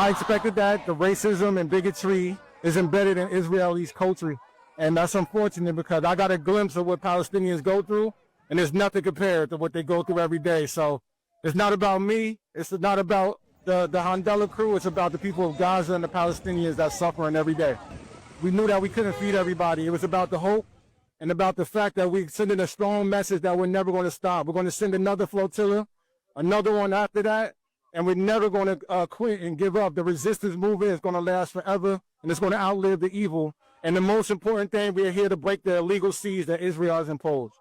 I expected that. The racism and bigotry is embedded in Israelis' culture. And that's unfortunate because I got a glimpse of what Palestinians go through, and there's nothing compared to what they go through every day. So it's not about me. It's not about the Handela crew. It's about the people of Gaza and the Palestinians that's suffering every day. We knew that we couldn't feed everybody. It was about the hope and about the fact that we're sending a strong message that we're never going to stop. We're going to send another flotilla, another one after that, and we're never going to quit and give up. The resistance movement is going to last forever, and it's going to outlive the evil. And the most important thing, we are here to break the illegal siege that Israel has imposed.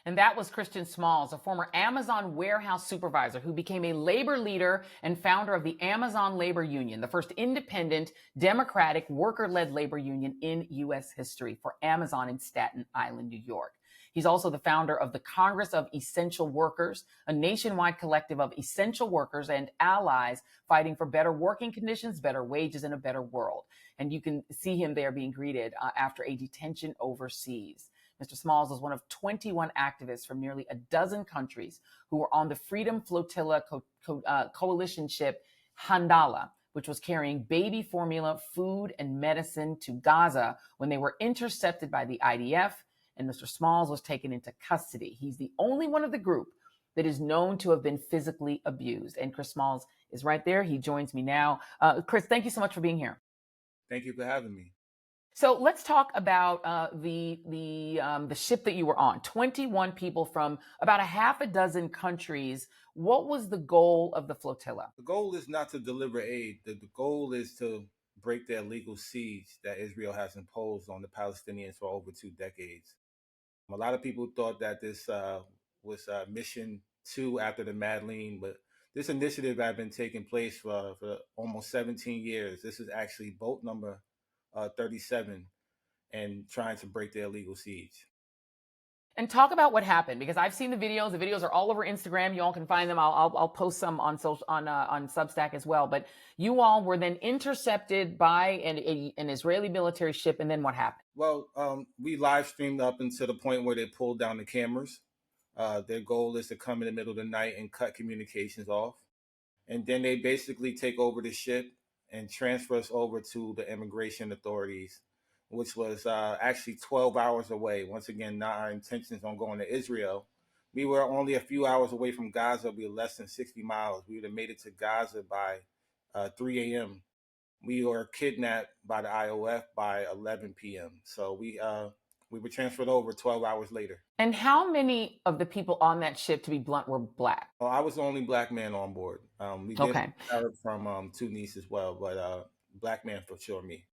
And that was Christian Smalls, a former Amazon warehouse supervisor who became a labor leader and founder of the Amazon Labor Union, the first independent, democratic, worker-led labor union in U.S. history for Amazon in Staten Island, New York. He's also the founder of the Congress of Essential Workers, a nationwide collective of essential workers and allies fighting for better working conditions, better wages, and a better world. And you can see him there being greeted after a detention overseas. Mr. Smalls was one of 21 activists from nearly a dozen countries who were on the Freedom Flotilla coalition ship Handala, which was carrying baby formula, food, and medicine to Gaza when they were intercepted by the IDF, and Mr. Smalls was taken into custody. He's the only one of the group that is known to have been physically abused. And Chris Smalls is right there. He joins me now. Chris, thank you so much for being here. Thank you for having me. So let's talk about the ship that you were on. 21 people from about a half a dozen countries. What was the goal of the flotilla? The goal is not to deliver aid. The goal is to break the illegal siege that Israel has imposed on the Palestinians for over 2 decades. A lot of people thought that this was mission 2 after the Madeleine, but this initiative had been taking place for almost 17 years. This is actually boat number 37 and trying to break the illegal siege. And talk about what happened, because I've seen the videos. The videos are all over Instagram. You all can find them. I'll post some on Substack as well. But you all were then intercepted by an Israeli military ship, and then what happened? Well, we live streamed up until the point where they pulled down the cameras. Their goal is to come in the middle of the night and cut communications off, and then they basically take over the ship and transfer us over to the immigration authorities, which was actually 12 hours away. Once again, not our intentions on going to Israel. We were only a few hours away from Gaza. We were less than 60 miles. We would have made it to Gaza by 3 a.m. We were kidnapped by the IOF by 11 p.m. So we were transferred over 12 hours later. And how many of the people on that ship, to be blunt, were Black? Well, I was the only Black man on board. We did Arab from Tunis as well, but Black man for sure, me.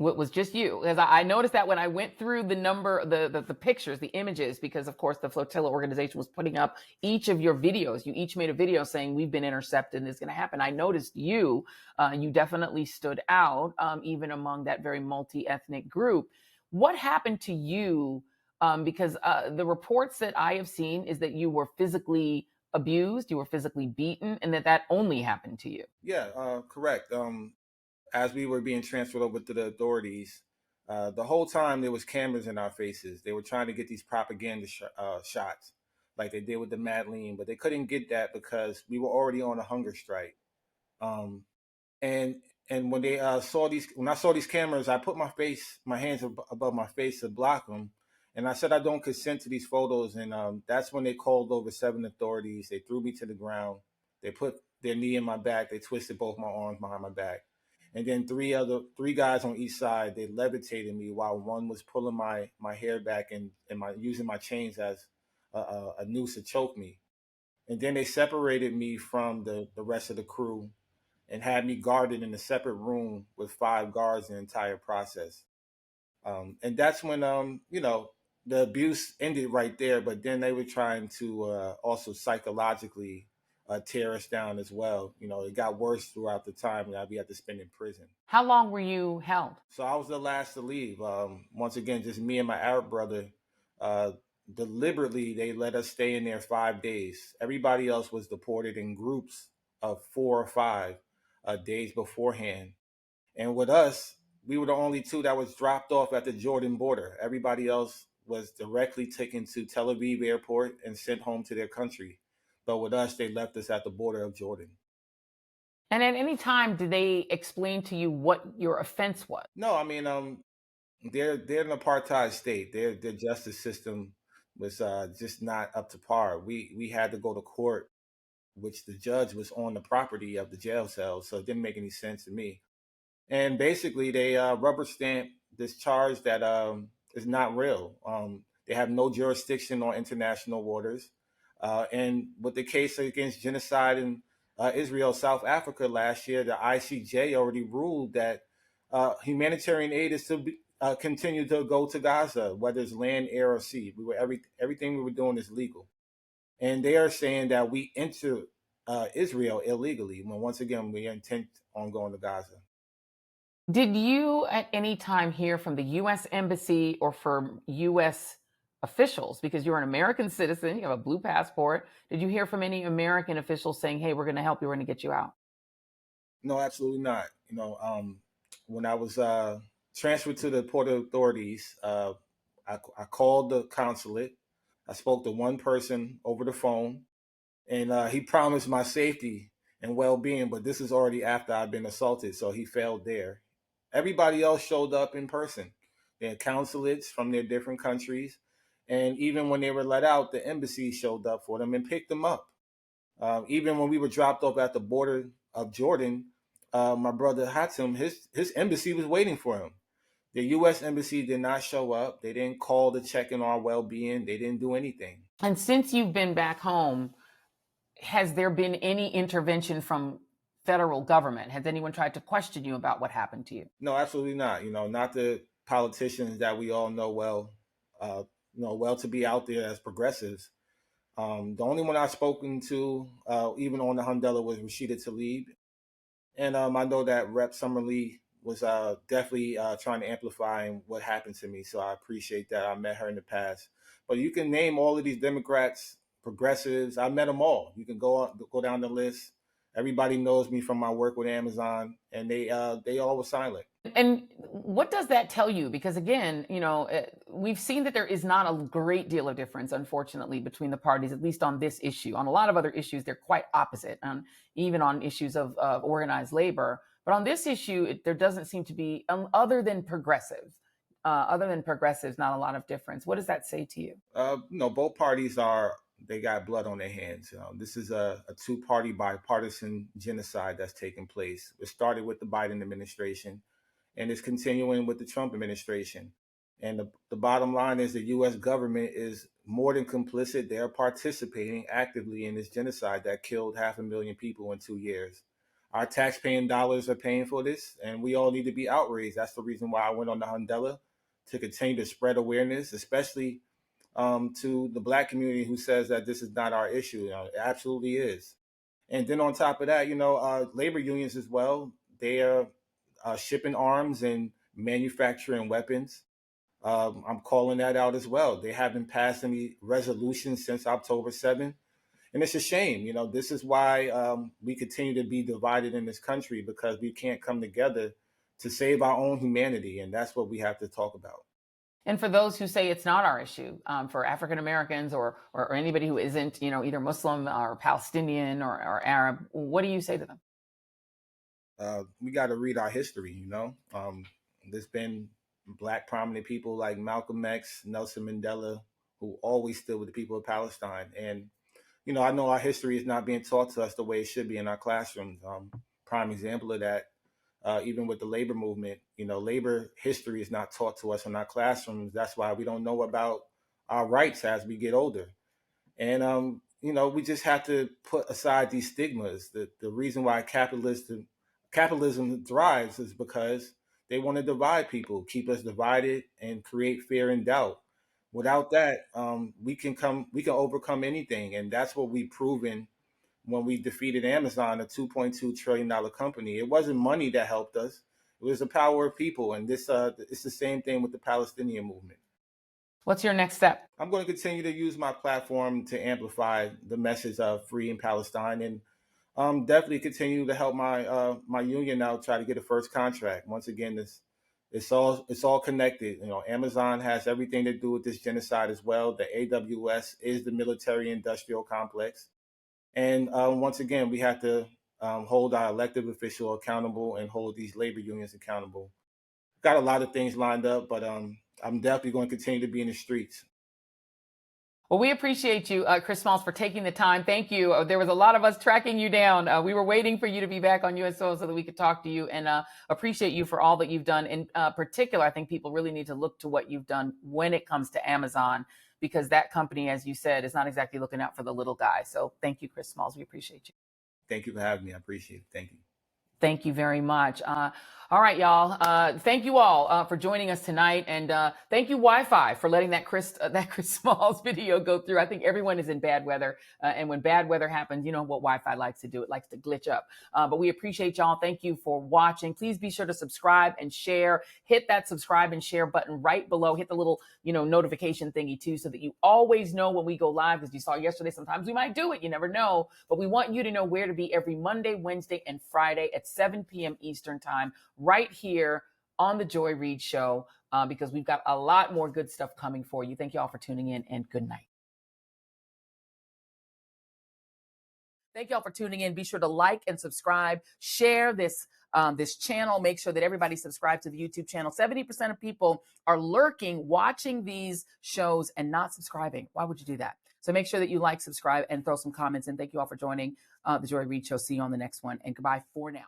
It was just you, because I noticed that when I went through the pictures, the images, because of course the flotilla organization was putting up each of your videos. You each made a video saying we've been intercepted and this is going to happen. I noticed you definitely stood out, even among that very multi-ethnic group. What happened to you? Because the reports that I have seen is that you were physically abused, you were physically beaten, and that only happened to you. Yeah, correct. As we were being transferred over to the authorities, the whole time there was cameras in our faces. They were trying to get these propaganda shots like they did with the Madeleine, but they couldn't get that because we were already on a hunger strike. And when they when I saw these cameras, I put my hands above my face to block them. And I said, I don't consent to these photos. And that's when they called over 7 authorities. They threw me to the ground. They put their knee in my back. They twisted both my arms behind my back. And then three guys on each side, they levitated me while one was pulling my hair back and using my chains as a noose to choke me. And then they separated me from the rest of the crew and had me guarded in a separate room with 5 guards the entire process. And that's when, the abuse ended right there. But then they were trying to also psychologically tear us down as well. It got worse throughout the time that we had to spend in prison. How long were you held? So I was the last to leave. Once again, just me and my Arab brother. Deliberately, they let us stay in there 5 days. Everybody else was deported in groups of 4 or 5 days beforehand. And with us, we were the only 2 that was dropped off at the Jordan border. Everybody else was directly taken to Tel Aviv airport and sent home to their country. But with us, they left us at the border of Jordan. And at any time, did they explain to you what your offense was? No, I mean, they're an apartheid state. Their justice system was just not up to par. We had to go to court, which the judge was on the property of the jail cell, so it didn't make any sense to me. And basically, they rubber stamp this charge that is not real. They have no jurisdiction on international waters. And with the case against genocide in Israel, South Africa last year, the ICJ already ruled that humanitarian aid is to be, continue to go to Gaza, whether it's land, air, or sea. Everything we were doing is legal, and they are saying that we enter Israel illegally when once again we intent on going to Gaza. Did you at any time hear from the U.S. Embassy or from U.S. officials? Because you're an American citizen, you have a blue passport. Did you hear from any American officials saying, hey, we're going to help you, we're going to get you out? No, absolutely not. When I was transferred to the port authorities, I called the consulate. I spoke to one person over the phone, and he promised my safety and well-being. But this is already after I've been assaulted, so he failed there. Everybody else showed up in person. They had consulates from their different countries, and even when they were let out, the embassy showed up for them and picked them up. Even when we were dropped off at the border of Jordan, my brother Hatem, his embassy was waiting for him. The U.S. embassy did not show up. They didn't call to check on our well-being. They didn't do anything. And since you've been back home, has there been any intervention from federal government? Has anyone tried to question you about what happened to you? No, absolutely not. Not the politicians that we all know well, well to be out there as progressives. The only one I've spoken to, even on the Hundela, was Rashida Tlaib. And I know that Rep. Summerlee was definitely trying to amplify what happened to me. So I appreciate that. I met her in the past. But you can name all of these Democrats, progressives. I met them all. You can go down the list. Everybody knows me from my work with Amazon, and they all were silent. And what does that tell you? Because again, we've seen that there is not a great deal of difference, unfortunately, between the parties, at least on this issue. On a lot of other issues, they're quite opposite, even on issues of organized labor. But on this issue, there doesn't seem to be, other than progressives, not a lot of difference. What does that say to you? Both parties they got blood on their hands. This is a two-party bipartisan genocide that's taking place. It started with the Biden administration, and it's continuing with the Trump administration. And the bottom line is the U.S. government is more than complicit. They're participating actively in this genocide that killed 500,000 people in 2 years. Our taxpaying dollars are paying for this, and we all need to be outraged. That's the reason why I went on the Hundela, to continue to spread awareness, especially to the Black community who says that this is not our issue. It absolutely is. And then on top of that, labor unions as well, they are shipping arms and manufacturing weapons. I'm calling that out as well. They haven't passed any resolutions since October 7th. And it's a shame. This is why we continue to be divided in this country, because we can't come together to save our own humanity. And that's what we have to talk about. And for those who say it's not our issue, for African Americans or anybody who isn't, either Muslim or Palestinian or Arab, what do you say to them? We got to read our history. There's been Black prominent people like Malcolm X, Nelson Mandela, who always stood with the people of Palestine. And, I know our history is not being taught to us the way it should be in our classrooms. Prime example of that, even with the labor movement, labor history is not taught to us in our classrooms. That's why we don't know about our rights as we get older. And, we just have to put aside these stigmas. The reason why capitalism thrives is because they want to divide people, keep us divided, and create fear and doubt. Without that, we can overcome anything. And that's what we've proven when we defeated Amazon, a $2.2 trillion company. It wasn't money that helped us. It was the power of people. And it's the same thing with the Palestinian movement. What's your next step? I'm going to continue to use my platform to amplify the message of freeing Palestine, and definitely continue to help my union out, try to get a first contract. Once again, it's all connected. Amazon has everything to do with this genocide as well. The AWS is the military industrial complex. And once again, we have to hold our elected official accountable, and hold these labor unions accountable. Got a lot of things lined up, but I'm definitely going to continue to be in the streets. Well, we appreciate you, Chris Smalls, for taking the time. Thank you. There was a lot of us tracking you down. We were waiting for you to be back on US Soil so that we could talk to you, and appreciate you for all that you've done. In particular, I think people really need to look to what you've done when it comes to Amazon, because that company, as you said, is not exactly looking out for the little guy. So thank you, Chris Smalls. We appreciate you. Thank you for having me. I appreciate it. Thank you. Thank you very much. All right, y'all. Thank you all for joining us tonight, and thank you, Wi-Fi, for letting that Chris Smalls video go through. I think everyone is in bad weather, and when bad weather happens, you know what Wi-Fi likes to do. It likes to glitch up. But we appreciate y'all. Thank you for watching. Please be sure to subscribe and share. Hit that subscribe and share button right below. Hit the little notification thingy too, so that you always know when we go live. Because you saw yesterday, sometimes we might do it. You never know. But we want you to know where to be every Monday, Wednesday, and Friday at 7 p.m. Eastern Time, right here on the Joy Reid Show, because we've got a lot more good stuff coming for you. Thank you all for tuning in, and good night. Thank you all for tuning in. Be sure to like and subscribe, share this channel. Make sure that everybody subscribes to the YouTube channel. 70% of people are lurking, watching these shows and not subscribing. Why would you do that? So make sure that you like, subscribe, and throw some comments. And thank you all for joining the Joy Reid Show. See you on the next one, and goodbye for now.